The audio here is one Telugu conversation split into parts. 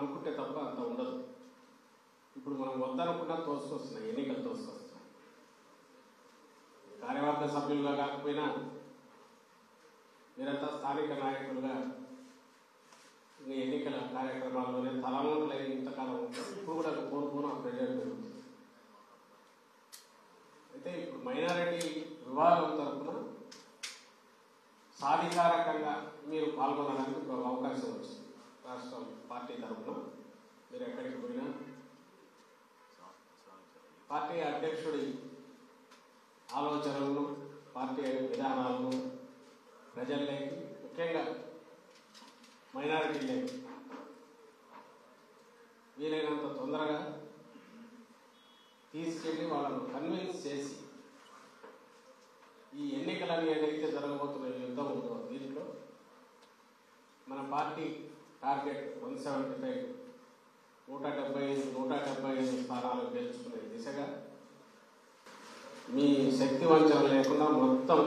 అనుకుంటే తప్ప అంత ఉండదు. ఇప్పుడు మనం వద్దనుకున్నా తోసుకొస్తున్నాయి, ఎన్నికలు తోసుకొస్తున్నాయి. కార్యవర్గ సభ్యులుగా కాకపోయినా మీరంతా స్థానిక నాయకులుగా ఎన్నికల కార్యక్రమాల్లోనే తలమునకలై ఇంతకాలం ఉంటుంది. ఇప్పుడు కూడా కోరుకున్న ప్రెజర్ పెరుగుతుంది. అయితే ఇప్పుడు మైనారిటీ విభాగం తరఫున సాధికారకంగా మీరు పాల్గొనడానికి ఒక అవకాశం వచ్చింది. రాష్ట్ర పార్టీ తరఫున మీరు ఎక్కడికి పోయినా పార్టీ అధ్యక్షుడి ఆలోచనలను, పార్టీ విధానాలను ప్రజల్లోకి, ముఖ్యంగా మైనారిటీలోకి వీలైనంత తొందరగా తీసుకెళ్ళి వాళ్ళను కన్విన్స్ చేసి ఈ ఎన్నికలని ఏదైతే జరగబోతున్న యుద్ధం ఉందో దీంట్లో మన పార్టీ టార్గెట్ 175 175 స్థానాలు గెలుచుకునే దిశగా మీ శక్తి వంచన లేకుండా మొత్తం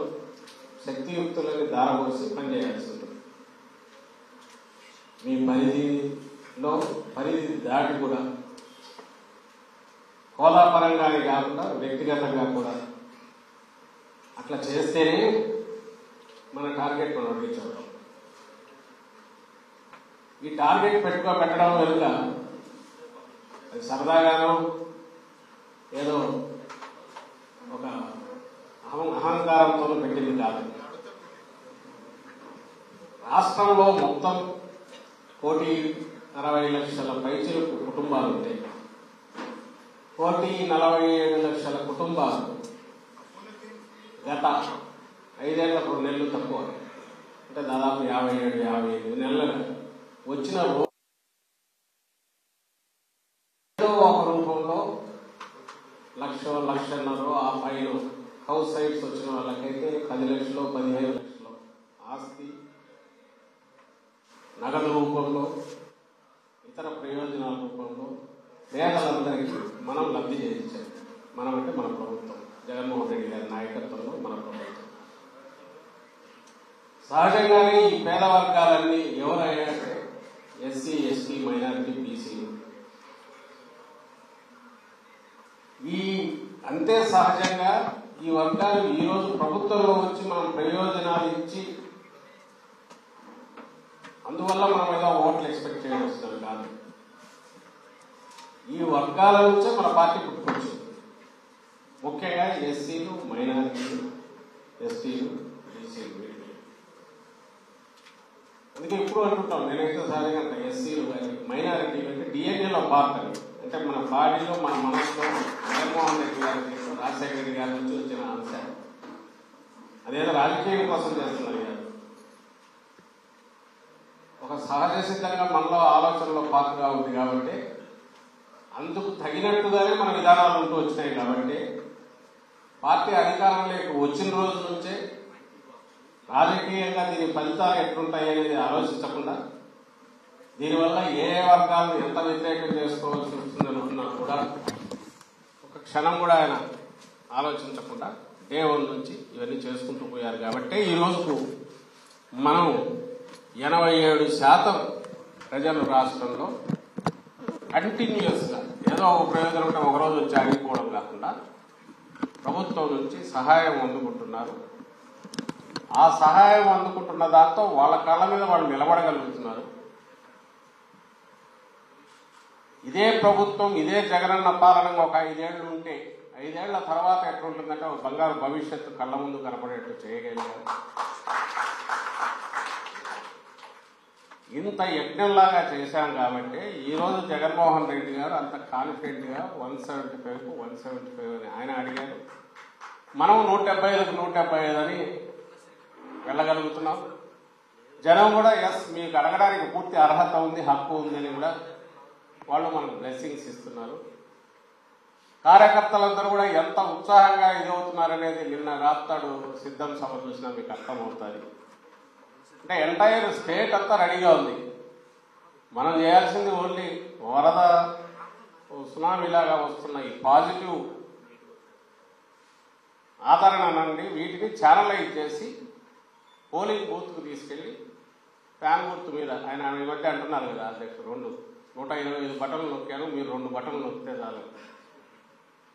శక్తియుక్తులని దారబోసి పనిచేయాల్సి ఉంటుంది. మీ పరిధి దాటి కూడా హోదాపరంగానే కాకుండా వ్యక్తిగతంగా కూడా అట్లా చేస్తేనే మన టార్గెట్ మనం రీచ్ అవుతాం. ఈ టార్గెట్ పెట్టడం వెనుక అది సరదాగానో ఏదో ఒక అహంకారంతో పెట్టింది కాదు. రాష్ట్రంలో మొత్తం 1,60,00,000 పైచిలకు కుటుంబాలు ఉంటాయి. 1,47,00,000 కుటుంబాలు గత 5 ఏళ్ల 2 నెలలు తక్కువ, అంటే దాదాపు 57-58 నెలలు వచ్చిన ఏదో ఒక రూపంలో 1,00,000-1,50,000 ఆ పైన హౌస్ సైట్స్ వచ్చిన వాళ్ళకైతే 10 లక్షలు 15 లక్షలు ఆస్తి నగదు రూపంలో, ఇతర ప్రయోజనాల రూపంలో పేదలందరికీ మనం లబ్ధి చేయించాం. మనం అంటే మన ప్రభుత్వం, జగన్మోహన్ రెడ్డి గారి నాయకత్వంలో మన ప్రభుత్వం. సహజంగానే ఈ పేద వర్గాలన్నీ ఎవరైనా ఎస్సీ, ఎస్టీ, మైనారిటీ, బీసీలు అంతే సహజంగా ఈ వర్గాలు ఈరోజు ప్రభుత్వంలో వచ్చి మనం ప్రయోజనాలు ఇచ్చి అందువల్ల మనం ఏదో ఓట్లు ఎక్స్పెక్ట్ చేయడం వస్తున్నాం కాదు. ఈ వర్గాల నుంచే మన పార్టీ పుట్టుకొచ్చింది. ముఖ్యంగా ఎస్సీలు, మైనారిటీలు, ఎస్టీలు, బీసీలు. అందుకే ఇప్పుడు అంటుంటాం, నేనైతే సరిగా ఎస్సీలు కానీ మైనారిటీలు అంటే డిఎన్ఏలో పార్ట్ అని, అంటే మన బాడీలో మన మనసులో జగన్మోహన్ రెడ్డి గారి, రాజశేఖర రెడ్డి గారి నుంచి వచ్చిన అంశం. అదేదో రాజకీయం కోసం చేస్తున్నారు కాదు, ఒక సహజ సిద్ధంగా మనలో ఆలోచనలో పార్ట్గా ఉంది కాబట్టి, అందుకు తగినట్టుగానే మన విధానాలు ఉంటూ వచ్చినాయి కాబట్టి పార్టీ అధికారంలోకి వచ్చిన రోజు నుంచే రాజకీయంగా దీని ఫలితాలు ఎట్లుంటాయి అనేది ఆలోచించకుండా, దీనివల్ల ఏ వర్గాలను ఎంత వ్యతిరేకం చేసుకోవాల్సి వస్తుందని ఉన్నా కూడా ఒక క్షణం కూడా ఆయన ఆలోచించకుండా డే 1 నుంచి ఇవన్నీ చేసుకుంటూ పోయారు. కాబట్టి ఈ రోజుకు మనం 87% ప్రజలు రాష్ట్రంలో కంటిన్యూస్గా ఏదో ఒక ప్రయోజనం ఉంటే ఒకరోజు వచ్చి ఆగిపోవడం కాకుండా ప్రభుత్వం నుంచి సహాయం అందుకుంటున్నారు. ఆ సహాయం అందుకుంటున్న దాంతో వాళ్ళ కాళ్ళ మీద వాళ్ళు నిలబడగలుగుతున్నారు. ఇదే ప్రభుత్వం, ఇదే జగనన్న పాలన ఒక 5 ఏళ్లు ఉంటే 5 ఏళ్ల తర్వాత ఎట్లుంటుందంటే ఒక బంగారు భవిష్యత్తు కళ్ళ ముందు కనపడేట్టు చేయగలిగారు. ఇంత యజ్ఞంలాగా చేశాం కాబట్టి ఈరోజు జగన్మోహన్ రెడ్డి గారు అంత కాన్ఫిడెంట్గా 175 అని ఆయన అడిగారు. మనం 175కు 175 అని వెళ్ళగలుగుతున్నాం. జనం కూడా ఎస్ మీకు అడగడానికి పూర్తి అర్హత ఉంది, హక్కు ఉంది అని కూడా వాళ్ళు మనకు బ్లెస్సింగ్స్ ఇస్తున్నారు. కార్యకర్తలందరూ కూడా ఎంత ఉత్సాహంగా ఇదవుతున్నారనేది నిన్న రాత్తాడు సిద్ధం సభ చూసినా మీకు అర్థమవుతుంది. అంటే ఎంటైర్ స్టేట్ అంతా రెడీగా ఉంది. మనం చేయాల్సింది ఓన్లీ వరద, సునామీలాగా వస్తున్న ఈ పాజిటివ్ ఆదరణ నుండి వీటిని ఛానలైజ్ చేసి పోలింగ్ బూత్కు తీసుకెళ్లి ఫ్యాన్ గుర్తు మీద ఆయన ఇవ్వండి అంటున్నారు కదా అధ్యక్షుడు, 2 125 బటన్లు నొక్కాను, మీరు 2 బటన్లు నొక్కితే చాలు.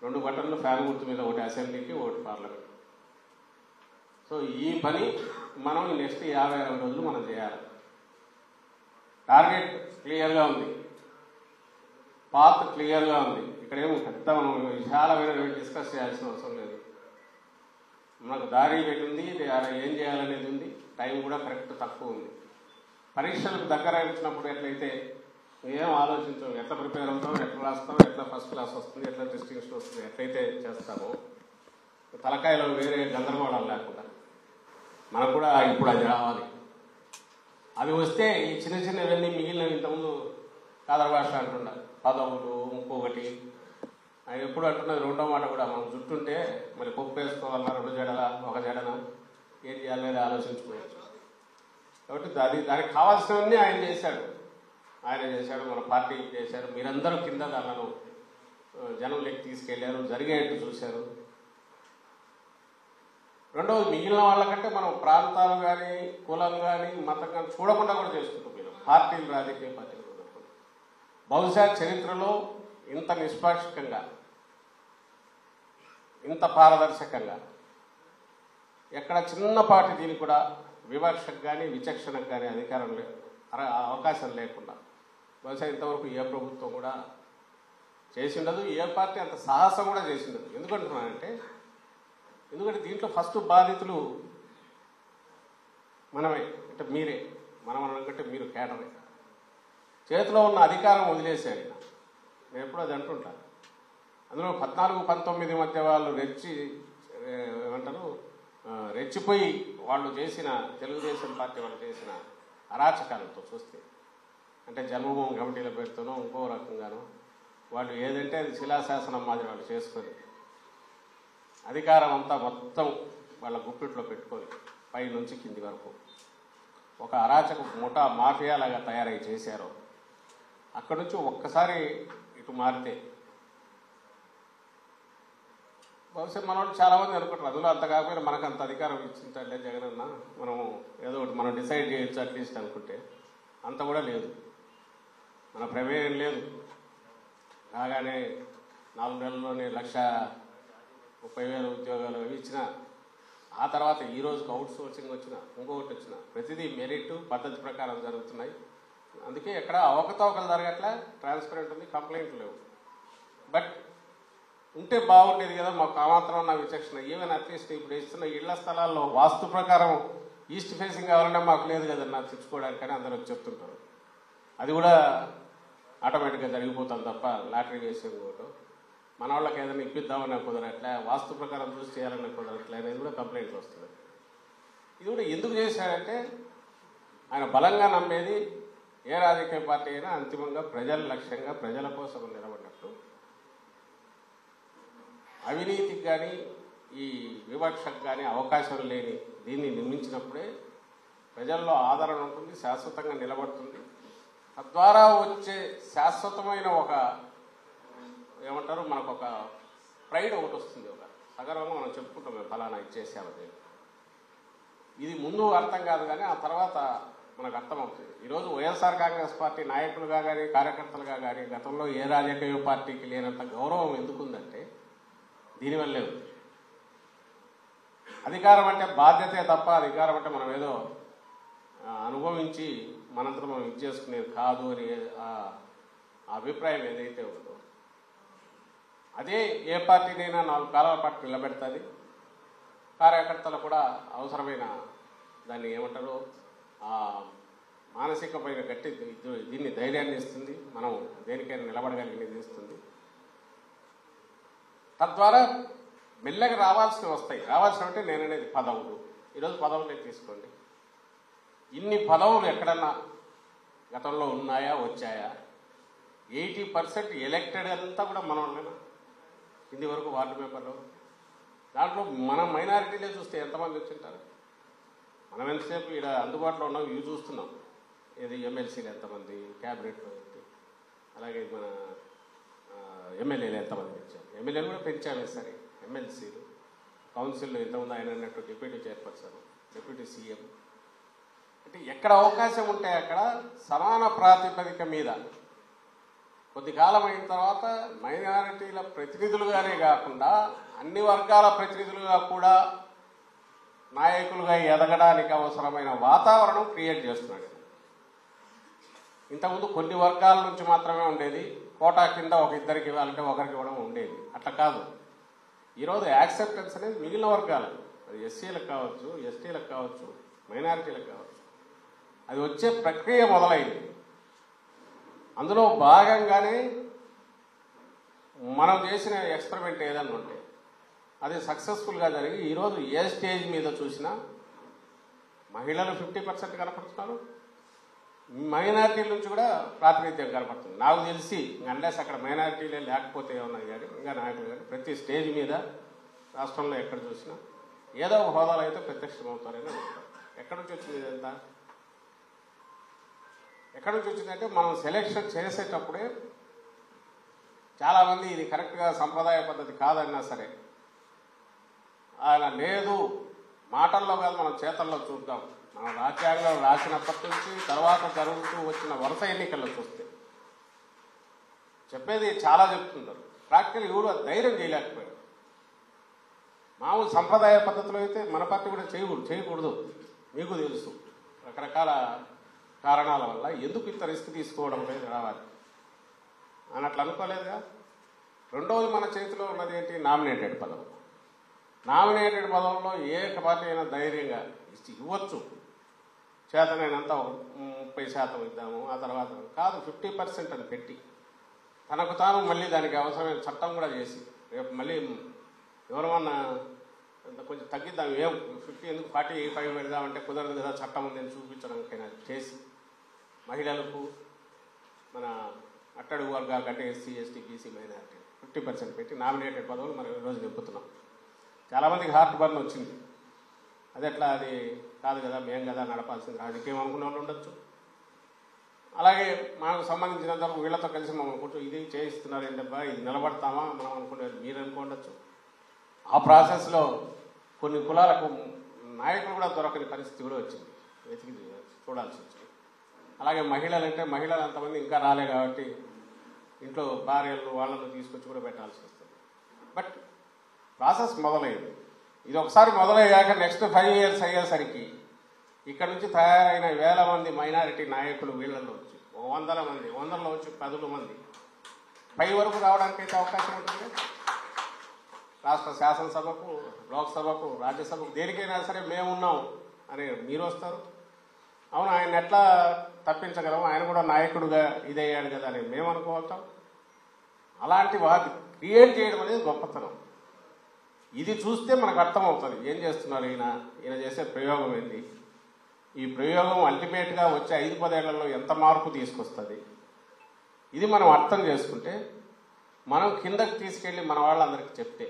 2 బటన్లు ఫ్యాన్ గుర్తు మీద, ఒకటి అసెంబ్లీకి, ఒకటి పార్లమెంట్. సో ఈ పని మనం నెక్స్ట్ 50 రోజులు మనం చేయాలి. టార్గెట్ క్లియర్గా ఉంది, పాత్ క్లియర్గా ఉంది. ఇక్కడేమో పెద్ద మనం విశాలమైన డిస్కస్ చేయాల్సిన అవసరం లేదు. మనకు దారి పెట్టింది, ఏం చేయాలనేది ఉంది. టైం కూడా కరెక్ట్ తక్కువ ఉంది. పరీక్షలకు దగ్గర వచ్చినప్పుడు ఎట్లయితే ఏం ఆలోచించాం, ఎట్లా ప్రిపేర్ అవుతాం, ఎట్లా రాస్తాం, ఎట్లా ఫస్ట్ క్లాస్ వస్తుంది, ఎట్లా డిస్టింక్షన్ వస్తుంది, ఎట్లయితే చేస్తామో తలకాయలో వేరే గందరగోళం లేకుండా మనకు కూడా ఇప్పుడు అది రావాలి. అది వస్తే ఈ చిన్న చిన్నవన్నీ మిగిలినవి ఇంతకుముందు కాదర్ భాష అంటుండ పదవులు, ఇంకొకటి ఆయన ఎప్పుడు అంటున్నది. రెండో మాట కూడా మనం జుట్టుంటే మరి పప్పు వేసుకోవాలన్నా 2 జడల 1 జడన ఏం చేయాలనేది ఆలోచించుకోవచ్చు. కాబట్టి దానికి కావాల్సినవన్నీ ఆయన చేశాడు. మన పార్టీ చేశారు. మీరందరూ కింద దానిలో జనంలోకి తీసుకెళ్లారు, జరిగేట్టు చూశారు. రెండవది, మిగిలిన వాళ్ళకంటే మనం ప్రాంతాలు కానీ, కులం కానీ, మతం కానీ చూడకుండా కూడా చేసుకుంటాం. మీరు పార్టీలు, రాజకీయ పార్టీలు బహుశా చరిత్రలో ఇంత నిష్పాక్షికంగా, ఇంత పారదర్శకంగా ఎక్కడ చిన్నపాటి దీనికి కూడా వివక్షకు కానీ, విచక్షణకు కానీ అధికారం అవకాశం లేకుండా బహుశా ఇంతవరకు ఏ ప్రభుత్వం కూడా చేసిండదు. ఏ పార్టీ అంత సాహసం కూడా చేసిండదు. ఎందుకంటున్నానంటే దీంట్లో ఫస్ట్ బాధితులు మనమే, అంటే మీరే. మనం అనుకుంటే మీరు కేటరే. చేతిలో ఉన్న అధికారం వదిలేశాడు. నేను ఎప్పుడూ అది అంటుంటాను. అందులో 14-19 మధ్య వాళ్ళు రెచ్చిపోయి వాళ్ళు చేసిన, తెలుగుదేశం పార్టీ వాళ్ళు చేసిన అరాచకాలతో చూస్తే, అంటే జన్మభూమి కమిటీల పేరుతోనో ఇంకో రకంగానో వాళ్ళు ఏదంటే అది శిలాశాసనం మాదిరి వాళ్ళు చేసుకొని అధికారం అంతా మొత్తం వాళ్ళ గుప్పిట్లో పెట్టుకొని పై నుంచి కింది వరకు ఒక అరాచక ముఠా మాఫియాలాగా తయారై చేశారు. అక్కడి నుంచి ఒక్కసారి ఇటు మారితే బహుశా మన వాళ్ళు చాలామంది అనుకుంటారు, అందులో అంత కాకపోయినా మనకు అంత అధికారం ఇచ్చింటాడే జగనన్న, మనము ఏదో ఒకటి మనం డిసైడ్ చేయొచ్చు అట్లీస్ట్ అనుకుంటే అంత కూడా లేదు. మన ప్రమేయం లేదు. కాగానే 4 నెలల్లోనే 1,30,000 ఉద్యోగాలు ఇచ్చిన, ఆ తర్వాత ఈ రోజుకి అవుట్ సోర్సింగ్ వచ్చిన, ఇంకొకటి వచ్చిన, ప్రతిదీ మెరిట్ పద్ధతి ప్రకారం జరుగుతున్నాయి. అందుకే ఎక్కడ అవకతవకలు జరగట్లా, ట్రాన్స్పరెంట్ ఉంది, కంప్లైంట్లు లేవు. బట్ ఉంటే బాగుండేది కదా, మాకు ఆ మాత్రం నా విచక్షణ. ఈవెన్ అట్లీస్ట్ ఇప్పుడు ఇస్తున్న ఇళ్ల స్థలాల్లో వాస్తు ప్రకారం ఈస్ట్ ఫేసింగ్ కావాలన్నా మాకు లేదు కదన్నా తెచ్చుకోవడానికని అందరూ చెప్తుంటారు. అది కూడా ఆటోమేటిక్గా జరిగిపోతుంది తప్ప లాటరీ వేసేది కూడా మన వాళ్ళకి ఏదైనా ఇప్పిద్దామన్నా కుదరట్లే, వాస్తు ప్రకారం చూసి చేయాలన్నా కుదరట్లే అనేది కూడా కంప్లైంట్లు వస్తుంది. ఇది కూడా ఎందుకు చేశాడంటే ఆయన బలంగా నమ్మేది ఏ రాజకీయ పార్టీ అయినా అంతిమంగా ప్రజల లక్ష్యంగా, ప్రజల కోసం నిలబడినట్టు అవినీతికి కానీ ఈ వివక్షకు కానీ అవకాశం లేని దీన్ని నిర్మించినప్పుడే ప్రజల్లో ఆదరణ ఉంటుంది, శాశ్వతంగా నిలబడుతుంది. తద్వారా వచ్చే శాశ్వతమైన ఒక ఏమంటారు, మనకు ఒక ప్రైడ్ ఒకటి వస్తుంది. ఒక సగర్వంగా మనం చెప్పుకుంటాం, మేము ఫలానా ఇచ్చేసామని. ఇది ముందు అర్థం కాదు కానీ ఆ తర్వాత మనకు అర్థమవుతుంది. ఈరోజు వైఎస్ఆర్ కాంగ్రెస్ పార్టీ నాయకులుగా కానీ, కార్యకర్తలుగా కానీ గతంలో ఏ రాజకీయ పార్టీకి లేనంత గౌరవం ఎందుకుందంటే దీనివల్లే ఉంది. అధికారం అంటే బాధ్యతే తప్ప అధికారం అంటే మనం ఏదో అనుభవించి మనంతరం మనం ఇది చేసుకునేది కాదు అని అభిప్రాయం ఏదైతే ఉందో అదే ఏ పార్టీనైనా 4 కాలాల పాటు నిలబెడుతుంది. కార్యకర్తలు కూడా అవసరమైన దాన్ని ఏమంటారు మానసికమైన గట్టి దీన్ని ధైర్యాన్ని ఇస్తుంది, మనం దేనికైనా నిలబడగలిగినది ఇస్తుంది. తద్వారా మెల్లగా రావాల్సినవి వస్తాయి. రావాల్సినవంటే నేననేది పదవులు. ఈరోజు పదవులే తీసుకోండి, ఇన్ని పదవులు ఎక్కడన్నా గతంలో ఉన్నాయా, వచ్చాయా? 80% ఎలక్టెడ్ అంతా కూడా మన వాళ్ళైనా కింది వరకు వార్డు మెంబర్లు. దాంట్లో మన మైనారిటీలే చూస్తే ఎంతమంది వచ్చింటారు? మనం ఎంతసేపు ఇక్కడ అందుబాటులో ఉన్నాం ఇవి చూస్తున్నాం. ఇది ఎమ్మెల్సీలు ఎంతమంది, క్యాబినెట్లో ఏంటి, అలాగే మన ఎమ్మెల్యేలు ఎంతమంది పెంచారు. ఎమ్మెల్యేలు కూడా పెంచామే సరే. ఎమ్మెల్సీలు, కౌన్సిల్లో ఎంతమంది ఆయన అన్నట్టు డిప్యూటీ చైర్పర్సన్, డిప్యూటీ సీఎం. అంటే ఎక్కడ అవకాశం ఉంటే అక్కడ సమాన ప్రాతిపదిక మీద కొద్ది కాలం అయిన తర్వాత మైనారిటీల ప్రతినిధులుగానే కాకుండా అన్ని వర్గాల ప్రతినిధులుగా కూడా నాయకులుగా ఎదగడానికి అవసరమైన వాతావరణం క్రియేట్ చేస్తున్నాడు. ఇంతకుముందు కొన్ని వర్గాల నుంచి మాత్రమే ఉండేది, కోటా కింద ఒక ఇద్దరికి ఇవ్వాలంటే ఒకరికి ఇవ్వడం ఉండేది. అట్లా కాదు, ఈరోజు యాక్సెప్టెన్స్ అనేది మిగిలిన వర్గాలు, అది ఎస్సీలకు కావచ్చు, ఎస్టీలకు కావచ్చు, మైనారిటీలకు కావచ్చు, అది వచ్చే ప్రక్రియ మొదలైంది. అందులో భాగంగానే మనం చేసిన ఎక్స్పెరిమెంట్ ఏదన్నా ఉంటే అది సక్సెస్ఫుల్గా జరిగి ఈరోజు ఏ స్టేజ్ మీద చూసినా మహిళలు 50% కనపడుతున్నారు, మైనారిటీల నుంచి కూడా ప్రాతినిధ్యం కనపడుతుంది. నాకు తెలిసి అన్లెస్ అక్కడ మైనారిటీలే లేకపోతే ఏమన్నా కానీ ఇంకా నాయకులు కానీ ప్రతి స్టేజ్ మీద రాష్ట్రంలో ఎక్కడ చూసినా ఏదో ఒక హోదాలో అయితే ప్రత్యక్షమవుతారని అనుకుంటారు. ఎక్కడి నుంచి వచ్చింది ఇదంతా? ఎక్కడి నుంచి వచ్చిందంటే మనం సెలెక్షన్ చేసేటప్పుడే చాలామంది ఇది కరెక్ట్గా సంప్రదాయ పద్ధతి కాదన్నా సరే ఆయన లేదు, మాటల్లో కాదు మనం చేతల్లో చూద్దాం. మనం రాజ్యాంగం రాసినప్పటి నుంచి తర్వాత జరుగుతూ వచ్చిన వరుస ఎన్నికల్లో చూస్తే చెప్పేది చాలా చెప్తున్నారు, ప్రాక్టికల్ ఎవరు ధైర్యం చేయలేకపోయారు. మామూలు సంప్రదాయ పద్ధతిలో అయితే మన పార్టీ కూడా చేయకూడదు. మీకు తెలుసు రకరకాల కారణాల వల్ల ఎందుకు ఇంత రిస్క్ తీసుకోవడం లేదు రావాలి అని అట్లా అనుకోలేదుగా. రెండోది మన చేతిలో ఉన్నది ఏంటి? నామినేటెడ్ పదవి. నామినేటెడ్ పదవుల్లో ఏ పార్టీ అయినా ధైర్యంగా ఇవ్వచ్చు, చేతనైనంత 30% ఇద్దాము, ఆ తర్వాత కాదు 50% అని పెట్టి తనకు తాను మళ్ళీ దానికి అవసరమైన చట్టం కూడా చేసి రేపు మళ్ళీ ఎవరమన్నా కొంచెం తగ్గిద్దాం, ఏం 50 ఎందుకు 45 పెడదామంటే కుదరదు కదా, చట్టం ఉందని చూపించడానికైనా చేసి మహిళలకు మన అట్టడుగు వర్గాల కంటే ఎస్సీ ఎస్టీ బీసీ మైనారిటీ 50% పెట్టి నామినేటెడ్ పదవులు మనం ఈరోజు నింపుతున్నాం. చాలామందికి హార్ట్ బర్న్ వచ్చింది, అది ఎట్లా, అది కాదు కదా, మేం కదా నడపాల్సింది, రాజకీయం అనుకునే వాళ్ళు ఉండొచ్చు. అలాగే మనకు సంబంధించినంత వీళ్ళతో కలిసి మనం అనుకుంటూ ఇది చేయిస్తున్నారు ఏంటబ్బా, ఇది నిలబడతామా మనం అనుకునేది మీరు అనుకోండొచ్చు. ఆ ప్రాసెస్లో కొన్ని కులాలకు నాయకులు కూడా దొరకని పరిస్థితి కూడా వచ్చింది, వెతికి చూడాల్సి వచ్చింది. అలాగే మహిళలంటే మహిళలు అంతమంది ఇంకా రాలే కాబట్టి ఇంట్లో భార్యలు వాళ్ళను తీసుకొచ్చి కూడా పెట్టాల్సి వస్తుంది. బట్ ప్రాసెస్ మొదలైంది. ఇది ఒకసారి మొదలయ్యాక నెక్స్ట్ 5 years అయ్యేసరికి ఇక్కడ నుంచి తయారైన వేల మంది మైనారిటీ నాయకులు వీళ్ళల్లో వచ్చి 100 మంది, 100లో వచ్చి 10 మంది పై వరకు రావడానికి అయితే అవకాశం ఉంటుంది. రాష్ట్ర శాసనసభకు, లోక్సభకు, రాజ్యసభకు దేనికైనా సరే మేమున్నాం అని మీరు వస్తారు. అవును, ఆయన ఎట్లా తప్పించగలం, ఆయన కూడా నాయకుడుగా ఇదయ్యాడు కదా అని మేము అనుకోవటం. అలాంటి వాటి క్రియేట్ చేయడం అనేది గొప్పతనం. ఇది చూస్తే మనకు అర్థమవుతుంది ఏం చేస్తున్నారు ఈయన చేసే ప్రయోగం ఏంటి, ఈ ప్రయోగం అల్టిమేట్గా వచ్చే 5-10 ఏళ్లలో ఎంత మార్పు తీసుకొస్తుంది. ఇది మనం అర్థం చేసుకుంటే మనం కిందకి తీసుకెళ్ళి మన వాళ్ళందరికీ చెప్తే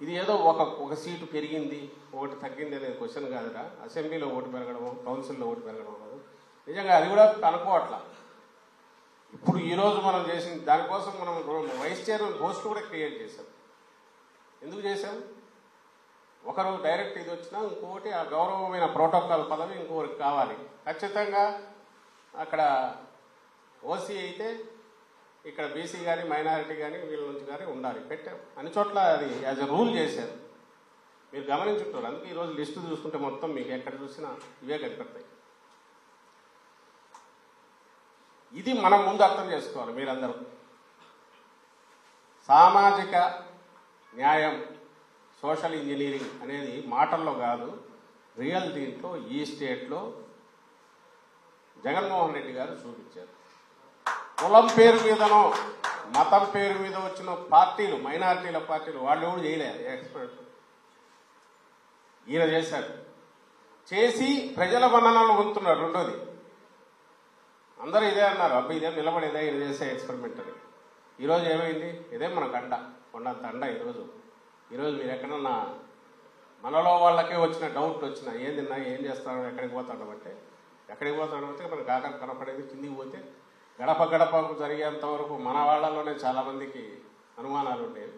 ఇది ఏదో ఒక సీటు పెరిగింది ఒకటి తగ్గింది అనేది క్వశ్చన్ కాదురా. అసెంబ్లీలో ఓటు పెరగడము, కౌన్సిల్లో ఓటు పెరగడం కాదు. నిజంగా అది కూడా అనుకోవట్లా. ఇప్పుడు ఈరోజు మనం చేసిన దానికోసం మనం వైస్ చైర్మన్ పోస్ట్ కూడా క్రియేట్ చేశాం. ఎందుకు చేశాం? ఒకరు డైరెక్ట్ ఇది వచ్చినా ఇంకొకటి ఆ గౌరవమైన ప్రోటోకాల్ పదవి ఇంకొకరికి కావాలి. ఖచ్చితంగా అక్కడ ఓసీ అయితే ఇక్కడ బీసీ కానీ మైనారిటీ కానీ వీళ్ళ నుంచి కానీ ఉండాలి పెట్టాం. అన్ని చోట్ల అది యాజ్ ఎ రూల్ చేశారు. మీరు గమనించుంటారు. అందుకే ఈరోజు లిస్టు చూసుకుంటే మొత్తం మీకు ఎక్కడ చూసినా ఇవే కనిపెడతాయి. ఇది మనం ముందు అర్థం చేసుకోవాలి. మీరందరూ సామాజిక న్యాయం, సోషల్ ఇంజనీరింగ్ అనేది మాటల్లో కాదు, రియల్ దీంట్లో ఈ స్టేట్లో జగన్మోహన్ రెడ్డి గారు చూపించారు. కులం పేరు మీదనో మతం పేరు మీద వచ్చిన పార్టీలు, మైనారిటీల పార్టీలు వాళ్ళు ఎవరు చేయలేదు. ఎక్స్పర్ట్ ఈయన చేశాడు. చేసి ప్రజల మన్ననలు పొందుతున్నారు. రెండోది అందరూ ఇదే అన్నారు, అబ్బాయి ఇదే నిలబడేదే ఈయన చేసే ఎక్స్పెరిమెంట్ అని. ఈరోజు ఏమైంది? ఇదే మనకు అండ, కొండంత అండ. ఈరోజు మీరు ఎక్కడన్నా మనలో వాళ్ళకే వచ్చిన డౌట్లు వచ్చినా ఏందిన్నా ఏం చేస్తాడో ఎక్కడికి పోతాడు అంటే మనకు ఆఖరి కనపడేది కిందికి పోతే గడప గడపకు జరిగేంత వరకు మన వాళ్ళలోనే చాలామందికి అనుమానాలు ఉండేవి.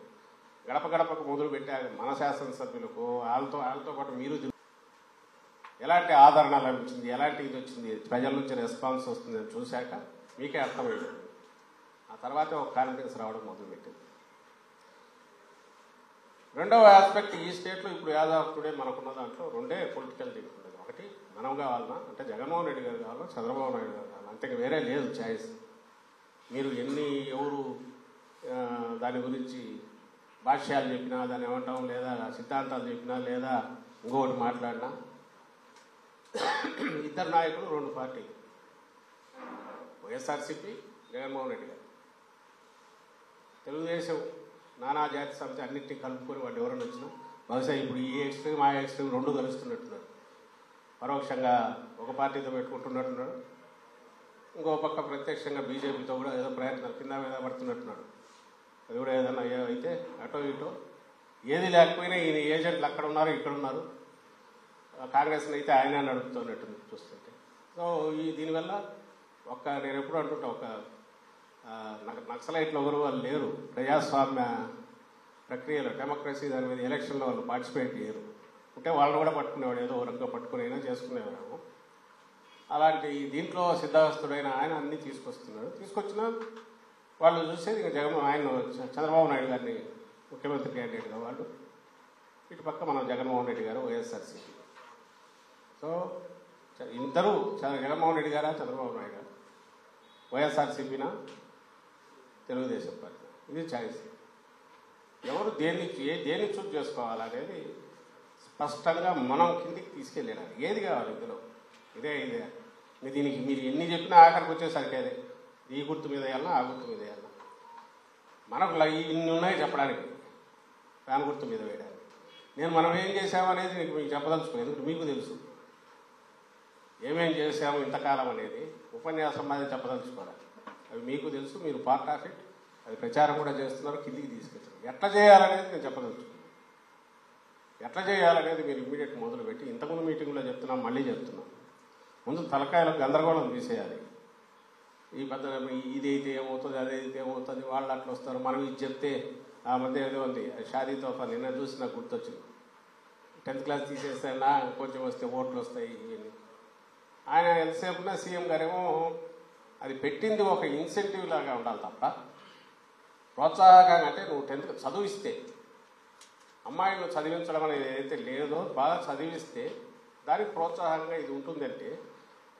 గడప గడపకు మొదలు పెట్టారు మన శాసనసభ్యులకు, వాళ్ళతో పాటు మీరు ఎలాంటి ఆదరణ లభించింది, ఎలాంటి ఇది వచ్చింది, ప్రజల నుంచి రెస్పాన్స్ వస్తుందని చూశాక మీకే అర్థమైంది. ఆ తర్వాతే ఒక కాన్ఫిడెన్స్ రావడం మొదలుపెట్టింది. రెండవ ఆస్పెక్ట్, ఈ స్టేట్లో ఇప్పుడు యాజ్ ఆఫ్ టుడే మనకున్న దాంట్లో రెండే పొలిటికల్ థింక్ ఉండేది. ఒకటి మనం కావాలన్నా, అంటే జగన్మోహన్ రెడ్డి గారు కావాలా, చంద్రబాబు నాయుడు గారు కావాలా, అంతే వేరే లేదు ఛాయిస్. మీరు ఎవరు దాని గురించి భాష్యాలు చెప్పినా, దాన్ని ఏమంటాం, లేదా సిద్ధాంతాలు చెప్పినా, లేదా ఇంకొకటి మాట్లాడినా, ఇద్దరు నాయకులు, రెండు పార్టీలు, వైఎస్ఆర్సీపీ, జగన్మోహన్ రెడ్డి గారు. తెలుగుదేశం నానా జాతి సమితి అన్నింటినీ కలుపుకొని వాళ్ళు ఎవరైనా వచ్చినా బహుశా ఇప్పుడు ఈ ఎక్స్ట్రీమ్ ఆ ఎక్స్ట్రీమ్ రెండు కలుస్తున్నట్టున్నారు. పరోక్షంగా ఒక పార్టీతో పెట్టుకుంటున్నట్టున్నాడు, ఇంకో పక్క ప్రత్యక్షంగా బీజేపీతో కూడా ఏదో ప్రయత్నాలు కింద మీద పడుతున్నట్టున్నాడు. అది కూడా ఏదైనా అయితే అటో ఇటో ఏది లేకపోయినా ఈయన ఏజెంట్లు అక్కడ ఉన్నారు, ఇక్కడ ఉన్నారు. కాంగ్రెస్ని అయితే ఆయన నడుపుతున్నట్టు చూస్తుంటే. సో దీనివల్ల నేను ఎప్పుడు అంటుంటా, ఒక నక్సలైట్లు ఎవరు వాళ్ళు లేరు ప్రజాస్వామ్య ప్రక్రియలో, డెమోక్రసీ దాని మీద ఎలక్షన్లో వాళ్ళు పార్టిసిపేట్ చేయరు. అంటే వాళ్ళని కూడా పట్టుకునేవాడు, ఏదో వరంగా పట్టుకుని అయినా చేసుకునేవాడు. అలాంటి దీంట్లో సిద్ధావస్తుడైన ఆయన అన్నీ తీసుకొచ్చినా వాళ్ళు చూసేది ఇంకా చంద్రబాబు నాయుడు గారిని ముఖ్యమంత్రి క్యాండిడేట్గా వాళ్ళు, ఇటు పక్క మనం జగన్మోహన్ రెడ్డి గారు వైఎస్ఆర్సీపీ. సో ఇద్దరు జగన్మోహన్ రెడ్డి గారా, చంద్రబాబు నాయుడు గారు, వైఎస్ఆర్సీపీనా, తెలుగుదేశం పార్టీ, ఇది ఛాయిస్. ఎవరు దేన్ని చూజ్ చేసుకోవాలనేది స్పష్టంగా మనం కిందికి తీసుకెళ్ళాలి. ఏది కావాలి ఇందులో, ఇదే దీనికి మీరు ఎన్ని చెప్పినా ఆఖరికి వచ్చేసరికి అదే, ఈ గుర్తు మీద వేయాలన్నా, ఆ గుర్తు మీద వేయాలన్నా. మనకు ఇన్ని ఉన్నాయి చెప్పడానికి, ఫ్యాన్ గుర్తు మీద వేయడానికి. మనం ఏం చేసామనేది మీకు చెప్పదలుచుకోలేదు, ఎందుకంటే మీకు తెలుసు ఏమేం చేసాము ఇంతకాలం అనేది. ఉపన్యాసం మాది చెప్పదలుచుకోవాలి, అవి మీకు తెలుసు, మీరు పార్ట్ ఆఫ్ ఇట్. అది ప్రచారం కూడా చేస్తున్నారు, కిందికి తీసుకెళ్తారు. ఎట్లా చేయాలనేది నేను చెప్పదలుచుకున్నాను. ఎట్లా చేయాలనేది మీరు ఇమ్మీడియట్ మొదలుపెట్టి, ఇంతకుముందు మీటింగ్లో చెప్తున్నాం, మళ్ళీ చెప్తున్నాం, ముందు తలకాయలకు గందరగోళం తీసేయాలి. ఈ పెద్ద ఇదైతే ఏమవుతుంది, అదైతే ఏమవుతుంది, వాళ్ళు అట్లా వస్తారు, మనం ఇది చెప్తే. ఆ మధ్య ఏదో ఉంది షాదీ తోఫా, నిన్న చూసి నాకు గుర్తొచ్చింది. 10th క్లాస్ తీసేస్తే కొంచెం వస్తే ఓట్లు వస్తాయి ఇవన్నీ. ఆయన ఎంతసేపునా సీఎం గారేమో అది పెట్టింది ఒక ఇన్సెంటివ్ లాగా ఉండాలి తప్ప, ప్రోత్సాహకంగా. అంటే నువ్వు 10th చదివిస్తే, అమ్మాయిలను చదివించడం అనేది ఏదైతే లేదో బాగా చదివిస్తే దానికి ప్రోత్సాహంగా ఇది ఉంటుందంటే,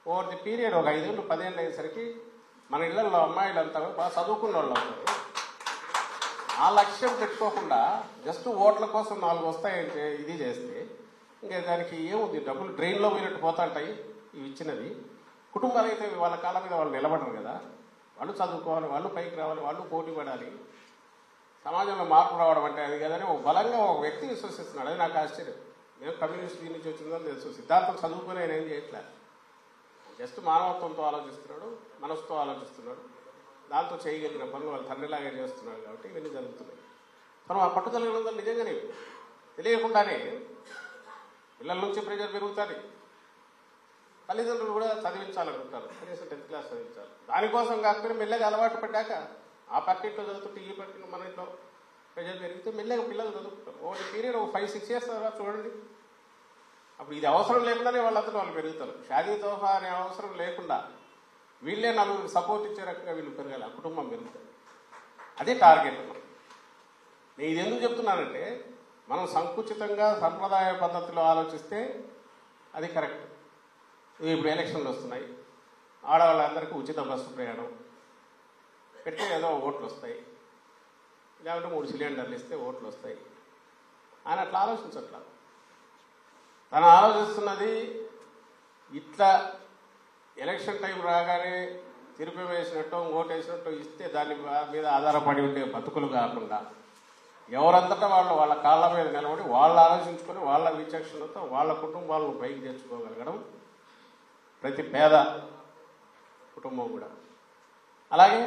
ఓవర్ ది పీరియడ్ ఒక 5 ఏళ్ళు 10 ఏళ్ళు అయ్యేసరికి మన ఇళ్లలో అమ్మాయిలంతా బాగా చదువుకున్న వాళ్ళు అవుతారు. ఆ లక్ష్యం పెట్టుకోకుండా జస్ట్ ఓట్ల కోసం 4 వస్తాయంటే ఇది చేస్తే ఇంకా దానికి ఏముంది, డబ్బులు డ్రైన్లో పోయినట్టు పోతుంటాయి. ఇవి ఇచ్చినవి కుటుంబాలు అయితే వాళ్ళ కాళ్ళ మీద వాళ్ళు నిలబడరు కదా. వాళ్ళు చదువుకోవాలి, వాళ్ళు పైకి రావాలి, వాళ్ళు పోటీ పడాలి. సమాజంలో మార్పు రావడం అంటే అది కదని ఒక బలంగా ఒక వ్యక్తి విశ్వసిస్తున్నాడు. అది నాకు ఆశ్చర్యం. నేను కమ్యూనిస్ట్ దీని నుంచి వచ్చిందో తెలుసు, సిద్ధాంతం చదువుకుని ఆయన ఏం చేయట్లేదు. జస్ట్ మానవత్వంతో ఆలోచిస్తున్నాడు, మనసుతో ఆలోచిస్తున్నాడు, దాంతో చేయగలిగిన పనులు వాళ్ళ తండ్రిలాగా చేస్తున్నాడు. కాబట్టి ఇవన్నీ జరుగుతున్నాయి. మనం ఆ పట్టుదల ఉన్నది నిజంగానే తెలియకుండానే పిల్లల నుంచి ప్రెజర్ పెరుగుతుంది. తల్లిదండ్రులు కూడా చదివించాలనుకుంటారు, కనీసం 10th క్లాస్ చదివించాలి. దానికోసం కాకపోయినా మెల్లగా అలవాటు పడ్డాక ఆ పక్కింట్లో చదువుతుంటే ఈ పక్కింట్లో మన ఇంట్లో ప్రెజర్ పెరిగితే మెల్లగా పిల్లలు చదువుకుంటారు. ఒక పీరియడ్ ఒక 5-6 years తర్వాత చూడండి, అప్పుడు ఇది అవసరం లేకుండానే వాళ్ళంతా వాళ్ళు పెరుగుతారు. షాదీ తోఫా అనే అవసరం లేకుండా వీళ్ళే నలుగురికి సపోర్ట్ ఇచ్చే రకంగా వీళ్ళు పెరగాలి, ఆ కుటుంబం పెరుగుతుంది. అదే టార్గెట్. నేను ఇది ఎందుకు చెప్తున్నానంటే, మనం సంకుచితంగా సంప్రదాయ పద్ధతిలో ఆలోచిస్తే అది కరెక్ట్. ఇప్పుడు ఎలక్షన్లు వస్తున్నాయి, ఆడవాళ్ళందరికీ ఉచిత బస్సు ప్రయాణం పెట్టి ఏదో ఓట్లు వస్తాయి, లేకుంటే 3 సిలిండర్లు ఇస్తే ఓట్లు వస్తాయి. ఆయన అట్లా ఆలోచించట్లా. తను ఆలోచిస్తున్నది ఇట్లా ఎలక్షన్ టైం రాగానే తిరుపి వేసినట్టు ఓటేసినట్టు ఇస్తే దాని మీద ఆధారపడి ఉండే బతుకులు కాకుండా ఎవరంతటా వాళ్ళ కాళ్ళ మీద నిలబడి వాళ్ళు ఆలోచించుకొని వాళ్ళ విచక్షణతో వాళ్ళ కుటుంబాలను పైకి తెచ్చుకోగలగడం ప్రతి పేద కుటుంబం కూడా. అలాగే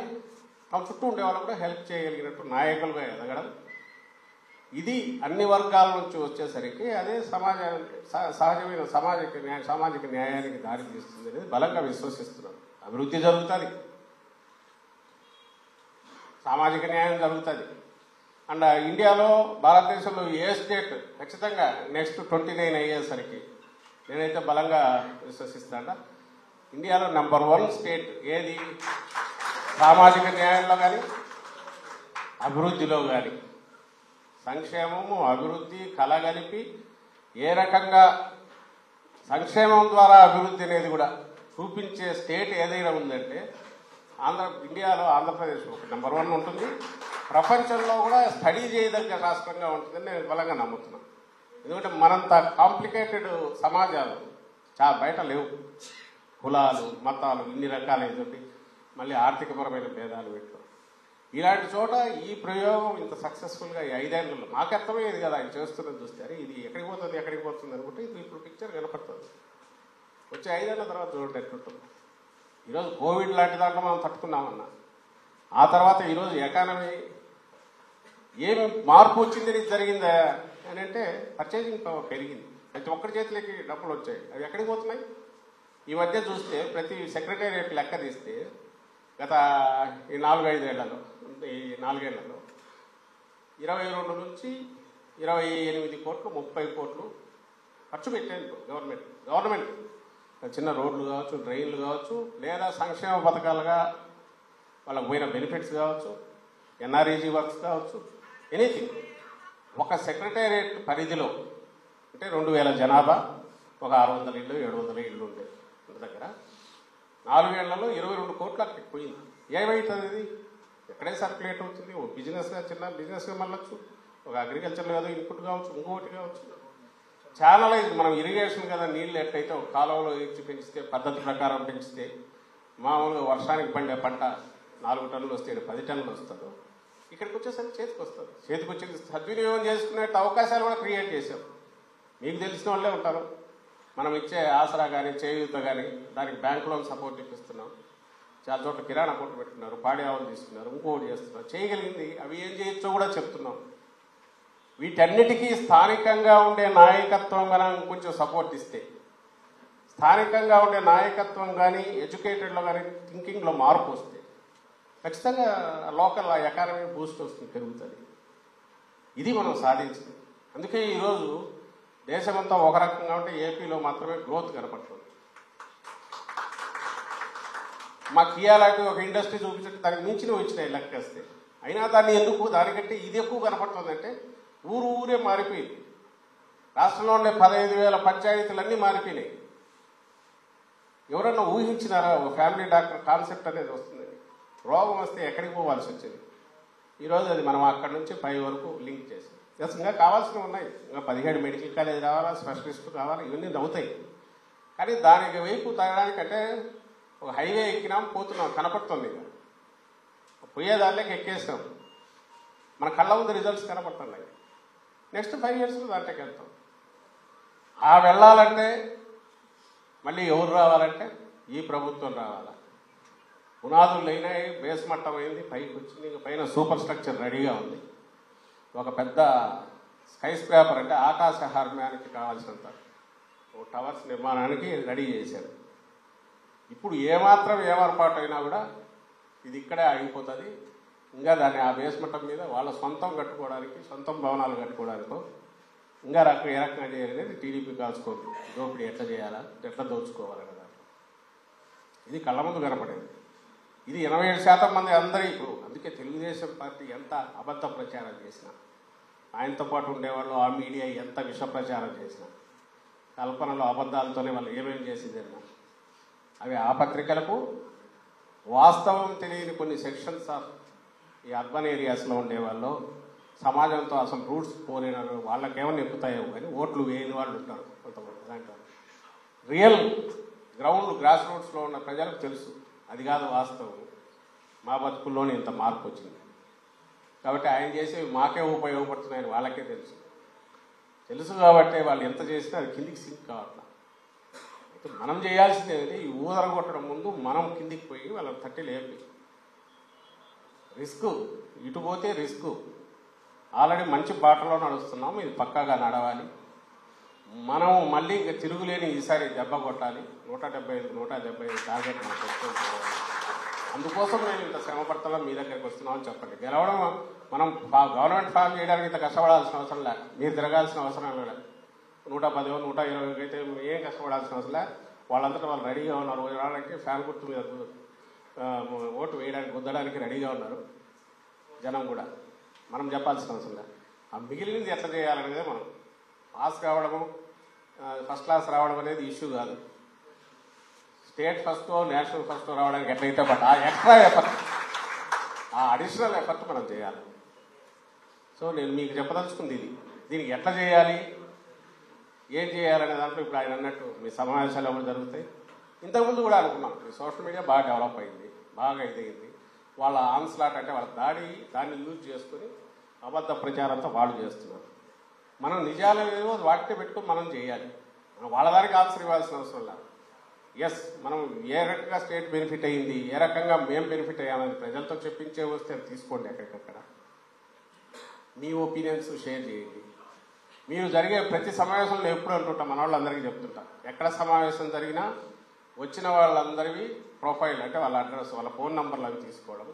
తమ చుట్టూ ఉండే వాళ్ళు కూడా హెల్ప్ చేయగలిగినట్టు నాయకులుగా ఎదగడం. ఇది అన్ని వర్గాల నుంచి వచ్చేసరికి అదే సహజమైన సామాజిక న్యాయానికి దారి తీస్తుంది అనేది బలంగా విశ్వసిస్తున్నారు. అభివృద్ధి జరుగుతుంది, సామాజిక న్యాయం జరుగుతుంది. అండ్ ఇండియాలో భారతదేశంలో ఏ స్టేట్ ఖచ్చితంగా నెక్స్ట్ 29 అయ్యేసరికి నేనైతే బలంగా విశ్వసిస్తాను, ఇండియాలో నంబర్ 1 స్టేట్ ఏది సామాజిక న్యాయంలో కానీ అభివృద్ధిలో కానీ సంక్షేమము అభివృద్ధి కలగలిపి ఏ రకంగా సంక్షేమం ద్వారా అభివృద్ధి అనేది కూడా చూపించే స్టేట్ ఏదైనా ఉందంటే ఇండియాలో ఆంధ్రప్రదేశ్ ఒక నెంబర్ 1 ఉంటుంది. ప్రపంచంలో కూడా స్టడీ చేయదగ్గ రాష్ట్రంగా ఉంటుందని నేను బలంగా నమ్ముతున్నాను. ఎందుకంటే మనంత కాంప్లికేటెడ్ సమాజాలు చాలా బయట లేవు. కులాలు మతాలు ఇన్ని రకాలైనటువంటి మళ్ళీ ఆర్థికపరమైన భేదాలు పెట్టు ఇలాంటి చోట ఈ ప్రయోగం ఇంత సక్సెస్ఫుల్గా ఈ 5 ఏళ్లలో మాకు అర్థమయ్యేది కదా ఆయన చేస్తున్నది చూస్తే ఇది ఎక్కడికి పోతుంది అనుకుంటే ఇది ఇప్పుడు పిక్చర్ కనపడుతుంది. వచ్చే 5 ఏళ్ల తర్వాత చూడండి ఎట్లుంటుంది. ఈరోజు కోవిడ్ లాంటి దాంట్లో మనం తట్టుకున్నామన్నా ఆ తర్వాత ఈరోజు ఎకానమీ ఏమి మార్పు వచ్చింది జరిగిందా అని అంటే పర్చేసింగ్ పవర్ పెరిగింది. ప్రతి ఒక్కరి చేతిలోకి డబ్బులు వచ్చాయి. అవి ఎక్కడికి పోతున్నాయి? ఈ మధ్య చూస్తే ప్రతి సెక్రటేరియట్ లెక్క తీస్తే గత ఈ 4-5 ఏళ్లలో 22 నుంచి 28 కోట్లు 30 కోట్లు ఖర్చు పెట్టాను గవర్నమెంట్ చిన్న రోడ్లు కావచ్చు డ్రైన్లు కావచ్చు లేదా సంక్షేమ పథకాలుగా వాళ్ళకు పోయిన బెనిఫిట్స్ కావచ్చు ఎన్ఆర్ఈజీ వర్క్స్ కావచ్చు ఎనీథింగ్. ఒక సెక్రటేరియట్ పరిధిలో అంటే 2000 జనాభా ఒక 600 ఇళ్ళు 700 ఇళ్ళు ఉండే దగ్గర 4 ఏళ్లలో 22 కోట్లు అక్కడికి పోయింది. ఏమవుతుంది ఇది? ఎక్కడే సర్క్యులేట్ అవుతుంది. ఓ బిజినెస్గా చిన్న బిజినెస్గా మళ్ళొచ్చు, ఒక అగ్రికల్చర్లో ఏదో ఇన్పుట్ కావచ్చు, ఇంకొకటి కావచ్చు. చాలా మనం ఇరిగేషన్ కదా నీళ్ళు ఎట్లయితే ఒక కాలువలో ఇచ్చి పెంచితే పద్ధతి ప్రకారం పెంచితే మామూలుగా వర్షానికి పండే పంట 4 టన్నులు వస్తే 10 టన్నులు వస్తుంది. ఇక్కడికి వచ్చేసరికి చేతికి వచ్చేది సద్వినియోగం చేసుకునే అవకాశాలు కూడా క్రియేట్ చేశాం. మీకు తెలిసిన వాళ్ళే ఉంటారు. మనం ఇచ్చే ఆసరా కానీ చేయూత కానీ దానికి బ్యాంక్ లోన్ సపోర్ట్ ఇప్పిస్తున్నాం. చాలా చోట్ల కిరాణా కొట్టు పెట్టుకున్నారు, పాడి ఆవులు తీసుకున్నారు, ఇంకోటి చేస్తున్నారు. చేయగలిగింది అవి ఏం చేయొచ్చో కూడా చెప్తున్నాం. వీటన్నిటికీ స్థానికంగా ఉండే నాయకత్వం మనం కొంచెం సపోర్ట్ ఇస్తే స్థానికంగా ఉండే నాయకత్వం కానీ ఎడ్యుకేటెడ్లో కానీ థింకింగ్లో మార్పు వస్తే ఖచ్చితంగా లోకల్ ఎకానమీ బూస్ట్ వస్తుంది, పెరుగుతుంది. ఇది మనం సాధించింది. అందుకే ఈరోజు దేశమంతా ఒక రకంగా ఉంటే ఏపీలో మాత్రమే గ్రోత్ కనపడుతుంది. మా కియా లాంటి ఒక ఇండస్ట్రీ చూపించే దానికి మించినవి వచ్చినాయి లెక్కేస్తే. అయినా దాన్ని ఎందుకు దానికంటే ఇది ఎక్కువ కనపడుతుందంటే ఊరే మారిపోయింది. రాష్ట్రంలో ఉండే 15,000 పంచాయతీలన్నీ మారిపోయినాయి. ఎవరన్నా ఊహించినారా ఒక ఫ్యామిలీ డాక్టర్ కాన్సెప్ట్ అనేది వస్తుంది? రోగం వస్తే ఎక్కడికి పోవాల్సి వచ్చేది. ఈరోజు అది మనం అక్కడి నుంచి పై వరకు లింక్ చేసాం. ఇంకా కావాల్సినవి ఉన్నాయి. ఇంకా 17 మెడికల్ కాలేజ్ రావాలా, స్పెషలిస్టులు కావాలా, ఇవన్నీ అవుతాయి. కానీ దానికి వైపు తగ్గడానికంటే ఒక హైవే ఎక్కినాం పోతున్నాం కనపడుతుంది. ఇక పోయేదానిలోకి ఎక్కేసాం, మన కళ్ళ ముందు రిజల్ట్స్ కనపడుతున్నాయి. నెక్స్ట్ 5 ఇయర్స్లో దాంట్లోకి వెళ్తాం. వెళ్ళాలంటే మళ్ళీ ఎవరు రావాలంటే ఈ ప్రభుత్వం రావాలా. పునాదులు అయినాయి, బేస్ మట్టం అయింది, పైకి వచ్చింది. పైన సూపర్ స్ట్రక్చర్ రెడీగా ఉంది. ఒక పెద్ద స్కై స్క్రాపర్ అంటే ఆకాశ హార్మ్యానికి కావాల్సినంత టవర్స్ నిర్మాణానికి రెడీ చేశారు. ఇప్పుడు ఏమాత్రం ఏమర్పాటు అయినా కూడా ఇది ఇక్కడే ఆగిపోతుంది. ఇంకా దాన్ని ఆ బేస్ మట్టం మీద వాళ్ళ సొంతం కట్టుకోవడానికి, సొంతం భవనాలు కట్టుకోవడానికో ఇంకా ఏ రకంగా చేయాలనేది టీడీపీ కాల్చుకోదు. దోపిడీ ఎట్లా చేయాలా, ఎట్లా దోచుకోవాలి కదా, ఇది కళ్ళ ముందు కనపడేది. ఇది 87% మంది అందరూ ఇప్పుడు. అందుకే తెలుగుదేశం పార్టీ ఎంత అబద్ధ ప్రచారం చేసినా, ఆయనతో పాటు ఉండేవాళ్ళు ఆ మీడియా ఎంత విష ప్రచారం చేసినా, కల్పనలో అబద్ధాలతోనే వాళ్ళు ఏమేమి చేసేదన్నా అవి ఆ పత్రికలకు వాస్తవం తెలియని కొన్ని సెక్షన్స్ ఆఫ్ ఈ అర్బన్ ఏరియాస్లో ఉండేవాళ్ళు, సమాజంతో అసలు రూట్స్ పోలేని వాళ్ళకేమన్నా ఎక్కుతాయో కానీ ఓట్లు వేయని వాళ్ళు ఉంటారు కొంతమంది. దాంట్లో రియల్ గ్రౌండ్ గ్రాస్ రూట్స్లో ఉన్న ప్రజలకు తెలుసు అది కాదు వాస్తవం. మా బతుకుల్లోనే ఇంత మార్పు వచ్చింది కాబట్టి ఆయన చేసేవి మాకే ఉపయోగపడుతున్నాయని వాళ్ళకే తెలుసు కాబట్టి వాళ్ళు ఎంత చేసినా అది కిందికి సింక్ కావట్లా. అయితే మనం చేయాల్సింది ఈ ఊదర కొట్టడం ముందు మనం కిందికి పోయి వాళ్ళని తట్టి లేపి రిస్క్ ఇటు పోతే రిస్క్. ఆల్రెడీ మంచి బాటలో నడుస్తున్నాము, ఇది పక్కాగా నడవాలి. మనం మళ్ళీ ఇంకా తిరుగులేని ఈసారి దెబ్బ కొట్టాలి. 175 టార్గెట్ మనం పెట్టుకోవాలి. అందుకోసం మేము ఇంత శ్రమ పడతాం, మీ దగ్గరికి వస్తున్నామని చెప్పండి. గెలవడం మనం గవర్నమెంట్ ఫామ్ చేయడానికి ఇంత కష్టపడాల్సిన అవసరం లే, మీరు తిరగాల్సిన అవసరం లేదు. 110 120 అయితే ఏం కష్టపడాల్సిన అవసరం లే. వాళ్ళంతటా వాళ్ళు రెడీగా ఉన్నారు. రావడానికి ఫ్యాన్ గుర్తు మీద ఓటు వేయడానికి గుద్దడానికి రెడీగా ఉన్నారు జనం కూడా. మనం చెప్పాల్సిన అవసరం లేదు. ఆ మిగిలినది ఎట్లా చేయాలనేదే మనం పాస్ కావడము, ఫస్ట్ క్లాస్ రావడం అనేది ఇష్యూ కాదు. స్టేట్ ఫస్ట్ నేషనల్ ఫస్ట్ రావడానికి ఎట్లయితే బట్ ఆ ఎక్స్ట్రా ఎఫర్ట్, ఆ అడిషనల్ ఎఫర్ట్ మనం చేయాలి. సో నేను మీకు చెప్పదలుచుకుంది ఇది. దీనికి ఎట్లా చేయాలి, ఏం చేయాలనే దాంట్లో ఇప్పుడు ఆయన అన్నట్టు మీ సమావేశాలు ఎవరు జరుగుతాయి. ఇంతకుముందు కూడా అనుకున్నాం, ఈ సోషల్ మీడియా బాగా డెవలప్ అయింది, బాగా ఇదైంది. వాళ్ళ ఆన్స్లాట్ అంటే వాళ్ళ దాన్ని యూజ్ చేసుకుని అబద్ధ ప్రచారంతో వాళ్ళు చేస్తున్నారు. మనం నిజాలు ఏవో వాటితో పెట్టుకుని మనం చేయాలి. మనం వాళ్ళ దానికి ఆన్సర్ ఇవ్వాల్సిన అవసరం లేదు. ఎస్, మనం ఏ రకంగా స్టేట్ బెనిఫిట్ అయ్యింది, ఏ రకంగా మేము బెనిఫిట్ అయ్యామని ప్రజలతో చెప్పించే వస్తే తీసుకోండి. ఎక్కడికక్కడ మీ ఒపీనియన్స్ షేర్ చేయండి. మీరు జరిగే ప్రతి సమావేశంలో ఎప్పుడు అంటుంటాం, మన వాళ్ళందరికీ చెప్తుంటాం, ఎక్కడ సమావేశం జరిగినా వచ్చిన వాళ్ళందరివి ప్రొఫైల్ అంటే వాళ్ళ అడ్రస్, వాళ్ళ ఫోన్ నంబర్లు అవి తీసుకోవడం,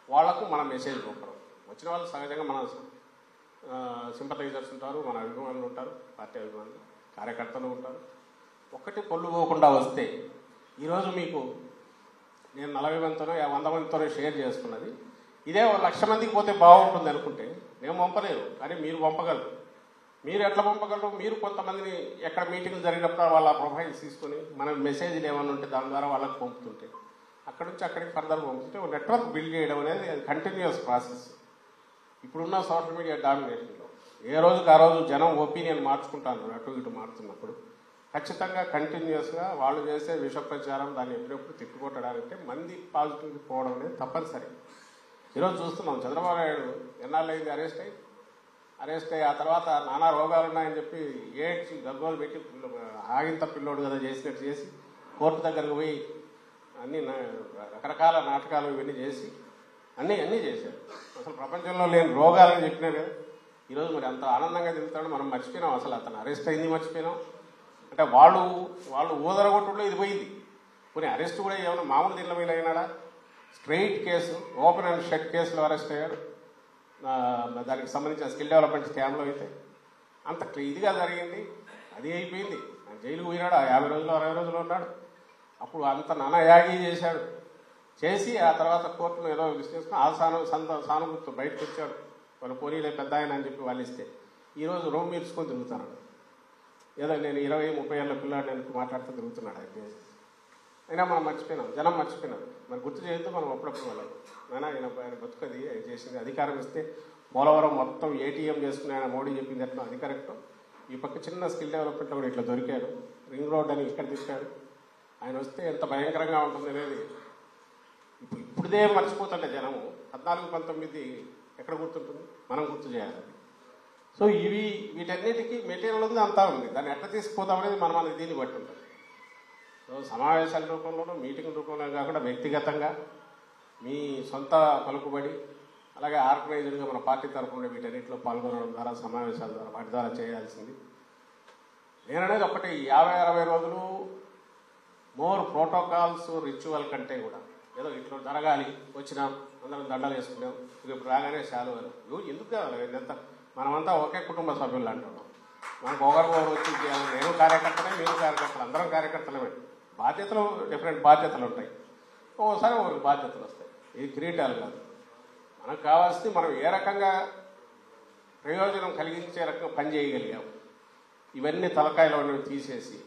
వాళ్లకు మన మెసేజ్ పంపడం. వచ్చిన వాళ్ళు సహజంగా మన సింపథైజర్స్ ఉంటారు, మన అభిమానులు ఉంటారు, పార్టీ అభిమానులు, కార్యకర్తలు ఉంటారు. ఒక్కటి పొల్లు పోకుండా వస్తే ఈరోజు మీకు నేను 40 మందితోనో 100 మందితోనో షేర్ చేసుకున్నది ఇదే 1,00,000 మందికి పోతే బాగుంటుంది అనుకుంటే మేము పంపలేరు, కానీ మీరు పంపగలరు. మీరు ఎట్లా పంపగలరు? మీరు కొంతమందిని ఎక్కడ మీటింగ్లు జరిగినప్పుడు వాళ్ళ ప్రొఫైల్స్ తీసుకుని మనకు మెసేజ్లు ఏమైనా ఉంటే దాని ద్వారా వాళ్ళకి పంపుతుంటే అక్కడి నుంచి అక్కడికి ఫర్దర్ పంపుతుంటే ఒక నెట్వర్క్ బిల్డ్ చేయడం అనేది అది కంటిన్యూస్ ప్రాసెస్. ఇప్పుడున్న సోషల్ మీడియా డామినేషన్లో ఏ రోజుకి ఆ రోజు జనం ఒపీనియన్ మార్చుకుంటాను, అటు ఇటు మారుతున్నప్పుడు ఖచ్చితంగా కంటిన్యూస్గా వాళ్ళు చేసే విష ప్రచారం దాన్ని ఎప్పుడెప్పుడు తిప్పికొట్టడాలంటే మంది పాజిటివ్కి పోవడం అనేది తప్పనిసరి. ఈరోజు చూస్తున్నాం, చంద్రబాబు నాయుడు ఎన్నాళ్ళైంది అరెస్ట్ అయ్యి ఆ తర్వాత నానా రోగాలు ఉన్నాయని చెప్పి ఏడ్చి గగ్గోలు పెట్టి ఆగింత పిల్లోడు కదా చేసినట్టు చేసి కోర్టు దగ్గరకు పోయి అన్ని రకరకాల నాటకాలు ఇవన్నీ చేసి అన్నీ చేశారు. అసలు ప్రపంచంలో లేని రోగాలని చెప్పినారు కదా. ఈరోజు మరి అంత ఆనందంగా తిరుగుతాడు, మనం మర్చిపోయినాం. అసలు అతను అరెస్ట్ అయింది మర్చిపోయినాం. అంటే వాళ్ళు ఊదరగొట్టులో ఇది పోయింది. కొన్ని అరెస్ట్ కూడా ఏమైనా మామూలు దీనిలో మీద అయినాడా? Straight case, open and shut కేసులో అరెస్ట్ అయ్యాడు. దానికి సంబంధించిన స్కిల్ డెవలప్మెంట్ స్కామ్లో అయితే అంత ఇదిగా జరిగింది, అది అయిపోయింది. జైలుకు పోయినాడు, 50 రోజులు 60 రోజులు ఉన్నాడు. అప్పుడు అంత నానాయాగి చేశాడు, చేసి ఆ తర్వాత కోర్టులో ఏదో విశ్లేషణ ఆ సానుభూతితో బయటకు వచ్చాడు. వాళ్ళు పోనీలే పెద్ద ఆయన అని చెప్పి వాళ్ళు ఇస్తే ఈరోజు రూమ్ మీర్చుకొని తిరుగుతున్నాడు. ఏదో నేను 20-30 ఏళ్ళ పిల్లాడు నేను మాట్లాడుతూ తిరుగుతున్నాడు ఆయన. అయినా మనం మర్చిపోయినాం, జనం మర్చిపోయినారు. మరి గుర్తు చేయొద్దు మనం అప్పుడప్పుడు వాళ్ళకి. ఆయన బతుకది ఆయన చేసింది. అధికారం ఇస్తే పోలవరం మొత్తం ఏటీఎం చేసుకుని ఆయన మోడీ చెప్పింది ఎట్లా అది కరెక్ట్. ఈ పక్క చిన్న స్కిల్ డెవలప్మెంట్లో కూడా ఇట్లా దొరికాడు. రింగ్ రోడ్ అని ఇక్కడ తిప్పాడు. ఆయన వస్తే ఎంత భయంకరంగా ఉంటుంది అనేది ఇప్పుడుదే మర్చిపోతుంటే జనము. 14-19 ఎక్కడ గుర్తుంటుంది? మనం గుర్తు చేయాలి. సో వీటన్నిటికీ మెటీరియల్ ఉంది, అంతా ఉంది. దాన్ని ఎట్లా తీసుకుపోతాం అనేది మనకి దీన్ని బట్టి ఉంటుంది. సో సమావేశాల రూపంలోనూ మీటింగ్ రూపంలో కాకుండా వ్యక్తిగతంగా మీ సొంత పలుకుబడి అలాగే ఆర్గనైజర్గా మన పార్టీ తరఫున వీటన్నిటిలో పాల్గొనడం ద్వారా, సమావేశాల ద్వారా, వాటి ద్వారా చేయాల్సింది. నేననేది ఒకటి, 50-60 రోజులు మోర్ ప్రోటోకాల్స్ రిచువల్ కంటే కూడా ఏదో ఇట్లా జరగాలి, వచ్చినాం అందరం దండలు వేసుకున్నాం, ఇప్పుడు రాగానే శాలువాలు ఎందుకు కావాలి? ఎంత మనమంతా ఒకే కుటుంబ సభ్యులు అంటున్నాం. మనకు ఒకరికొకరు వచ్చి నేను కార్యకర్తలే, మీరు కార్యకర్తలు, అందరం కార్యకర్తలమే. బాధ్యతలు డిఫరెంట్ బాధ్యతలు ఉంటాయి. ఓసారి ఒకరికి బాధ్యతలు వస్తాయి. ఇది కిరీటాలు కాదు. మనకు కావాల్సింది మనం ఏ రకంగా ప్రయోజనం కలిగించే రకంగా పని చేయగలిగాం. ఇవన్నీ తలకాయలో తీసేసి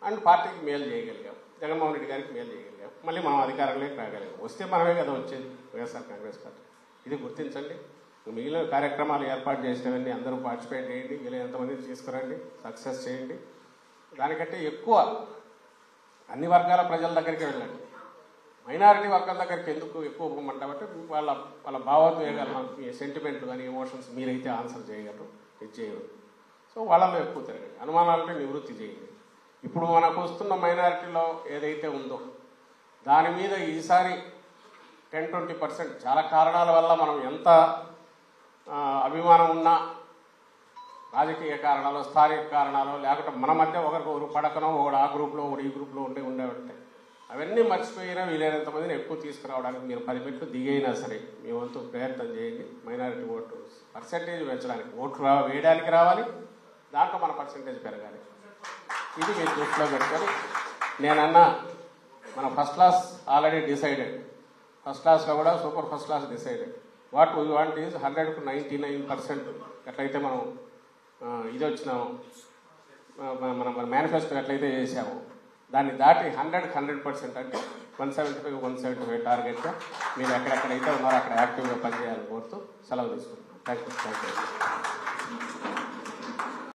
అండ్ పార్టీకి మేలు చేయగలిగాం, జగన్మోహన్ రెడ్డి గారికి మేలు చేయగలిగాం, మళ్ళీ మనం అధికారంలోకి రాగలిగాం. వస్తే మనమే కదా వచ్చేది వైఎస్ఆర్ కాంగ్రెస్ పార్టీ. ఇది గుర్తించండి. మిగిలిన కార్యక్రమాలు ఏర్పాటు చేసినవన్నీ అందరూ పార్టిసిపేట్ చేయండి, వీళ్ళు ఎంతమందిని తీసుకురండి, సక్సెస్ చేయండి. దానికంటే ఎక్కువ అన్ని వర్గాల ప్రజల దగ్గరికి వెళ్ళండి. మైనారిటీ వర్గాల దగ్గరికి ఎందుకు ఎక్కువ పోమంటామంటే వాళ్ళ భావోద్వేగాలు, సెంటిమెంట్లు కానీ ఎమోషన్స్ మీరైతే ఆన్సర్ చేయగలరు, ఇది చేయరు. సో వాళ్ళలో ఎక్కువ తిరగండి, అనుమానాలపై నివృత్తి చేయండి. ఇప్పుడు మనకు వస్తున్న మైనారిటీలో ఏదైతే ఉందో దాని మీద ఈసారి 10-20% చాలా కారణాల వల్ల మనం ఎంత అభిమానం ఉన్నా, రాజకీయ కారణాలు, స్థానిక కారణాలు, లేకపోతే మన మధ్య ఒకరు పడకనో ఒకడు ఆ గ్రూప్లో ఒకడు ఈ గ్రూప్లో ఉండేవంటే అవన్నీ మర్చిపోయినా వీలైనంత మందిని ఎక్కువ తీసుకురావడానికి మీరు 10 మెట్లు దిగైనా సరే మీ వంతు ప్రయత్నం చేయండి. మైనారిటీ ఓటు పర్సెంటేజ్ పెంచడానికి, ఓట్లు వేయడానికి రావాలి, దాంట్లో మన పర్సెంటేజ్ పెరగాలి. ఇది మీరు దృష్టిలో పెట్టుకొని నేనన్నా మన first class already decided, first క్లాస్లో కూడా super first class decided. What we want is 100కు 99% ఎట్లయితే మనం ఇది వచ్చినామో, మన మేనిఫెస్టో ఎట్లయితే చేసామో దాన్ని దాటి 100కి 100% అంటే 175 టార్గెట్గా మీరు ఎక్కడెక్కడైతే ఉన్నారో అక్కడ యాక్టివ్గా పనిచేయాలని కోరుతూ సెలవు తీసుకుంటున్నాం. Thank you.